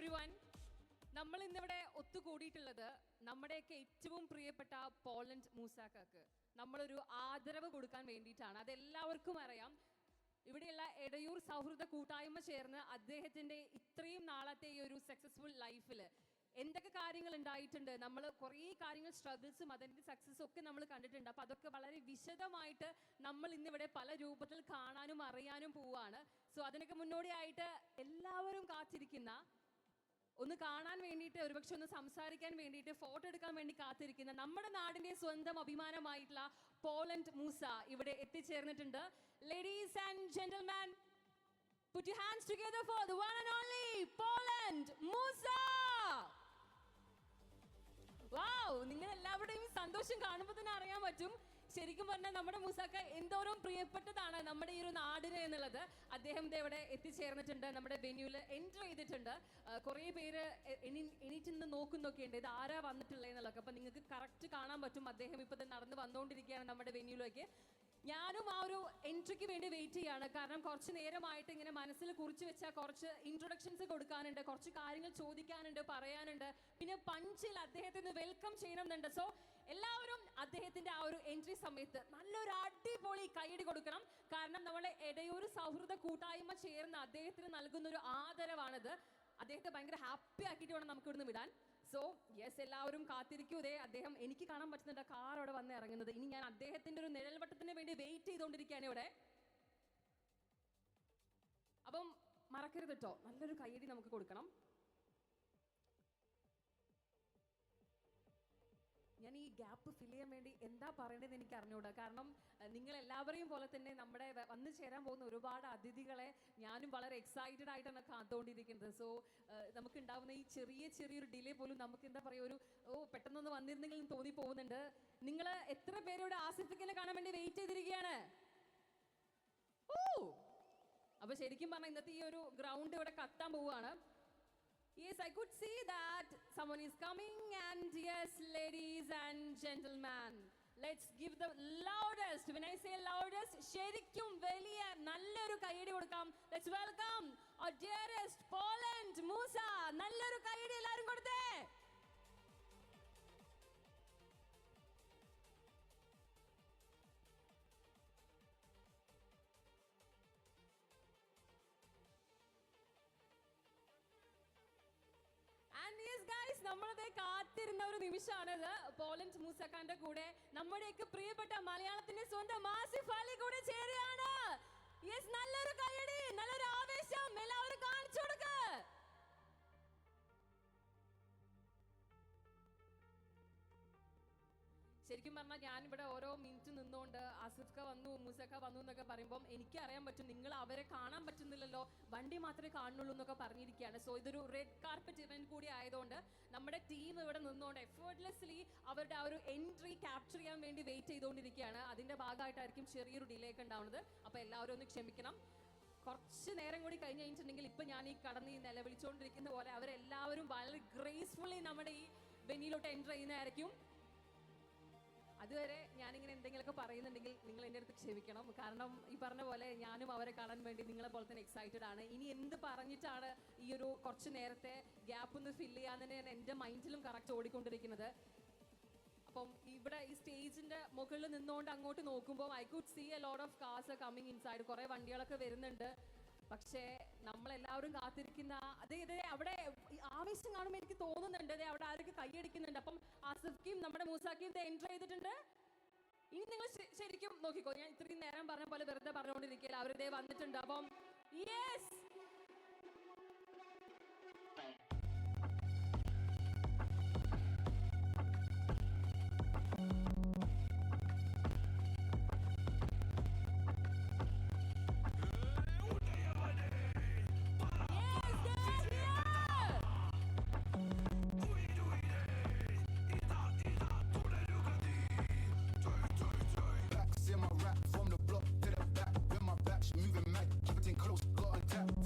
Everyone. നമ്മൾ ഇന്നിവിടെ ഒത്തുകൂടിയിട്ടുള്ളത് നമ്മുടെയൊക്കെ ഏറ്റവും പ്രിയപ്പെട്ട പോളണ്ട് മൂസാക്കാക്ക് നമ്മളൊരു ആദരവ് കൊടുക്കാൻ വേണ്ടിയിട്ടാണ്. അതെല്ലാവർക്കും അറിയാം. ഇവിടെയുള്ള എടയൂർ സൗഹൃദ കൂട്ടായ്മ ചേർന്ന് അദ്ദേഹത്തിൻ്റെ ഇത്രയും നാളത്തെ ഈ ഒരു സക്സസ്ഫുൾ ലൈഫിൽ എന്തൊക്കെ കാര്യങ്ങൾ ഉണ്ടായിട്ടുണ്ട്, നമ്മൾ കുറേ കാര്യങ്ങൾ സ്ട്രഗിൾസും അതിൻ്റെ സക്സസ്സും ഒക്കെ നമ്മൾ കണ്ടിട്ടുണ്ട്. അപ്പോൾ അതൊക്കെ വളരെ വിശദമായിട്ട് നമ്മൾ ഇന്നിവിടെ പല രൂപത്തിൽ കാണാനും അറിയാനും പോവുകയാണ്. സോ അതിനൊക്കെ മുന്നോടിയായിട്ട് എല്ലാവരും കാത്തിരിക്കുന്ന, ഒന്ന് കാണാൻ വേണ്ടിയിട്ട്, ഒരുപക്ഷെ ഒന്ന് സംസാരിക്കാൻ വേണ്ടിയിട്ട്, ഫോട്ടോ എടുക്കാൻ വേണ്ടി കാത്തിരിക്കുന്ന നമ്മുടെ നാടിൻ്റെ സ്വന്തം അഭിമാനമായിട്ടുള്ള പോളണ്ട് മൂസ ഇവിടെ എത്തിച്ചേർന്നിട്ടുണ്ട്. Ladies and gentleman, put your hands together for the one and only Poland Moosa. Wow, നിങ്ങൾ എല്ലാവരുടെയും സന്തോഷം കാണുമ്പോൾ തന്നെ അറിയാൻ പറ്റും ശരിക്കും പറഞ്ഞാൽ നമ്മുടെ മൂസാക്ക എന്തോരം പ്രിയപ്പെട്ടതാണ് നമ്മുടെ ഈ ഒരു നാടിന് എന്നുള്ളത്. അദ്ദേഹം ഇവിടെ എത്തിച്ചേർന്നിട്ടുണ്ട്, നമ്മുടെ വെന്യൂവിൽ എൻറ്റർ ചെയ്തിട്ടുണ്ട്. കുറേ പേര് എണീറ്റ് നിന്ന് നോക്കുന്നൊക്കെ ഉണ്ട്, ഇത് ആരാ വന്നിട്ടുള്ളത് എന്നുള്ളത്. അപ്പം നിങ്ങൾക്ക് കറക്റ്റ് കാണാൻ പറ്റും അദ്ദേഹം ഇപ്പോൾ നടന്ന് വന്നുകൊണ്ടിരിക്കുകയാണ് നമ്മുടെ വെന്യൂവിലേക്ക്. ഞാനും ആ ഒരു എൻട്രിക്ക് വേണ്ടി വെയിറ്റ് ചെയ്യാണ്. കാരണം കുറച്ച് നേരമായിട്ട് ഇങ്ങനെ മനസ്സിൽ കുറിച്ച് വെച്ചാൽ കുറച്ച് ഇൻട്രൊഡക്ഷൻസ് കൊടുക്കാനുണ്ട്, കുറച്ച് കാര്യങ്ങൾ ചോദിക്കാനുണ്ട്, പറയാനുണ്ട്, പിന്നെ പഞ്ചിൽ അദ്ദേഹത്തിന് വെൽക്കം ചെയ്യണമെന്നുണ്ട്. സോ എല്ലാവരും അദ്ദേഹത്തിൻ്റെ ആ ഒരു എൻട്രി സമയത്ത് നല്ലൊരു അടിപൊളി കൈയടി കൊടുക്കണം. കാരണം നമ്മളെ എടയൂർ സൗഹൃദ കൂട്ടായ്മ ചേർന്ന് അദ്ദേഹത്തിന് നൽകുന്ന ഒരു ആദരവാണിത്. അദ്ദേഹത്തെ ഭയങ്കര ഹാപ്പി ആക്കിയിട്ട് വേണം നമുക്ക് ഇവിടുന്ന് വിടാൻ. സോ യെസ്, എല്ലാവരും കാത്തിരിക്കൂതേ. അദ്ദേഹം എനിക്ക് കാണാൻ പറ്റുന്നുണ്ട് കാർ അവിടെ വന്ന് ഇറങ്ങുന്നത്. ഇനി ഞാൻ അദ്ദേഹത്തിൻ്റെ ഒരു നിഴൽവട്ടത്തിന് വേണ്ടി വെയിറ്റ് ചെയ്തുകൊണ്ടിരിക്കുകയാണ് ഇവിടെ. അപ്പം മറക്കരുത് കേട്ടോ, നല്ലൊരു കയ്യടി നമുക്ക് കൊടുക്കണം. ഞാൻ ഈ ഗ്യാപ്പ് ഫിൽ ചെയ്യാൻ വേണ്ടി എന്താ പറയേണ്ടതെന്ന് എനിക്ക് അറിഞ്ഞൂടാ. കാരണം നിങ്ങൾ എല്ലാവരെയും പോലെ തന്നെ നമ്മുടെ വന്നു ചേരാൻ പോകുന്ന ഒരുപാട് അതിഥികളെ ഞാനും വളരെ എക്സൈറ്റഡ് ആയിട്ടാണ് കാത്തുകൊണ്ടിരിക്കുന്നത്. സോ നമുക്കുണ്ടാവുന്ന ഈ ചെറിയൊരു ഡിലേ പോലും നമുക്ക് എന്താ പറയുക, പെട്ടെന്നൊന്ന് വന്നിരുന്നെങ്കിലും തോന്നി പോകുന്നുണ്ട്. നിങ്ങൾ എത്ര പേരോട് ആസിഫിക്കിനെ കാണാൻ വേണ്ടി വെയിറ്റ് ചെയ്തിരിക്കുകയാണ്? അപ്പൊ ശരിക്കും പറഞ്ഞാൽ ഇന്നത്തെ ഈ ഒരു ഗ്രൗണ്ട് ഇവിടെ കത്താൻ പോവുകയാണ്. Yes, I could see that someone is coming, and yes, ladies and gentlemen, let's give the loudest. When I say loudest, ശരിക്കും വലിയ നല്ലൊരു കൈയടി കൊടുക്കാം. Let's welcome our dearest Poland Moosa. നല്ലൊരു കൈയടി എല്ലാവരും കൊടുത്തേ. And yes guys, നമ്മളത് കാത്തിരുന്ന ഒരു നിമിഷമാണിത്. പോളണ്ട് മൂസക്കാന്റെ കൂടെ നമ്മുടെയൊക്കെ പ്രിയപ്പെട്ട മലയാളത്തിന്റെ സ്വന്തം ആസിഫ് അലി കൂടെ ചേരുകയാണ്. യെസ്, നല്ലൊരു കൈയടി, നല്ലൊരു ആവേശം എല്ലാവരും കാണിച്ചു കൊടുക്ക. ശരിക്കും പറഞ്ഞാൽ ഞാനിവിടെ ഓരോ മിനിറ്റ് നിന്നുകൊണ്ട് ആസിഫ്ക വന്നു, മൂസക്ക വന്നു എന്നൊക്കെ പറയുമ്പം എനിക്ക് അറിയാൻ പറ്റും നിങ്ങൾ അവരെ കാണാൻ പറ്റുന്നില്ലല്ലോ, വണ്ടി മാത്രമേ കാണുന്നുള്ളൂ എന്നൊക്കെ പറഞ്ഞിരിക്കുകയാണ്. സോ ഇതൊരു റെഡ് കാർപ്പറ്റ് ഇവന്റ് കൂടി ആയതുകൊണ്ട് നമ്മുടെ ടീം ഇവിടെ നിന്നുകൊണ്ട് എഫേർട്ട്ലെസ്ലി അവരുടെ ആ ഒരു എൻട്രി ക്യാപ്ചർ ചെയ്യാൻ വേണ്ടി വെയിറ്റ് ചെയ്തുകൊണ്ടിരിക്കുകയാണ്. അതിൻ്റെ ഭാഗമായിട്ടായിരിക്കും ചെറിയൊരു ഡിലേ ഒക്കെ ഉണ്ടാവുന്നത്. അപ്പോൾ എല്ലാവരും ഒന്ന് ക്ഷമിക്കണം. കുറച്ച് നേരം കൂടി കഴിഞ്ഞ് കഴിഞ്ഞിട്ടുണ്ടെങ്കിൽ ഇപ്പം ഞാൻ ഈ കടന്ന് നിലവിളിച്ചുകൊണ്ടിരിക്കുന്ന പോലെ അവരെല്ലാവരും വളരെ ഗ്രേസ്ഫുള്ളി നമ്മുടെ ഈ വെന്യൂലോട്ട് എൻറ്റർ ചെയ്യുന്നതായിരിക്കും. അതുവരെ ഞാനിങ്ങനെ എന്തെങ്കിലുമൊക്കെ പറയുന്നുണ്ടെങ്കിൽ നിങ്ങൾ എൻ്റെ അടുത്ത് ക്ഷമിക്കണം. കാരണം ഈ പറഞ്ഞ പോലെ ഞാനും അവരെ കാണാൻ വേണ്ടി നിങ്ങളെ പോലെ തന്നെ എക്സൈറ്റഡ് ആണ്. ഇനി എന്ത് പറഞ്ഞിട്ടാണ് ഈ ഒരു കുറച്ച് നേരത്തെ ഗ്യാപ്പ് ഒന്ന് ഫില്ല് ചെയ്യാൻ തന്നെ എൻ്റെ മൈൻഡിലും കറക്റ്റ് ഓടിക്കൊണ്ടിരിക്കുന്നത്. അപ്പം ഇവിടെ ഈ സ്റ്റേജിൻ്റെ മുകളിൽ നിന്നുകൊണ്ട് അങ്ങോട്ട് നോക്കുമ്പോൾ I could see a lot of cars coming inside. കുറേ വണ്ടികളൊക്കെ വരുന്നുണ്ട്. പക്ഷേ നമ്മളെല്ലാവരും കാത്തിരിക്കുന്ന അതേ അവിടെ ആവേശം കാണുമ്പോൾ എനിക്ക് തോന്നുന്നുണ്ട് അവിടെ ആരൊക്കെ കൈയടിക്കുന്നുണ്ട്. അപ്പം ആസിഫ്ക്കും നമ്മുടെ മൂസാക്കിയും എൻട്രി ചെയ്തിട്ടുണ്ട്. ഇനി നിങ്ങൾ ശരിക്കും നോക്കിക്കോ, ഞാൻ ഇത്രയും നേരം പറഞ്ഞ പോലെ വെറുതെ പറഞ്ഞുകൊണ്ടിരിക്കുകയില്ല, അവരിതേ വന്നിട്ടുണ്ട്. അപ്പം yes, Moving mad, keep it in close, got on tap.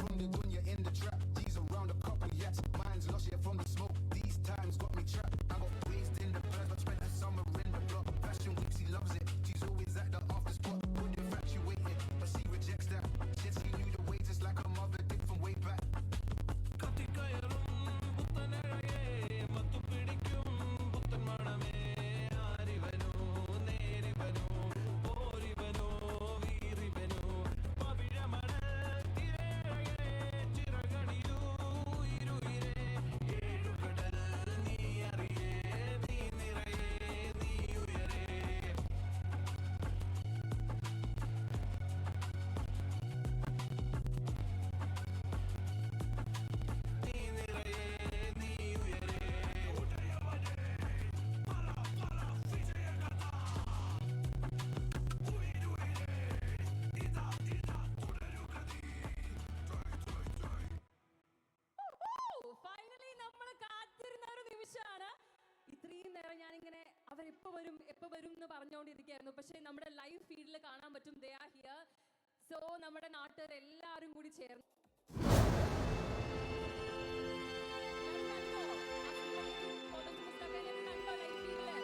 പറഞ്ഞുകൊണ്ടിരിക്കുകയായിരുന്നു, പക്ഷേ നമ്മുടെ ലൈവ് ഫീഡിൽ കാണാൻ പറ്റും ദേ ആർ ഹിയർ. സോ നമ്മുടെ നാട്ടുകാർ എല്ലാവരും കൂടി ചേർന്ന് കണ്ടോ? മുസ്തഫയെ കണ്ടോ ലൈവ് ഫീഡിൽ?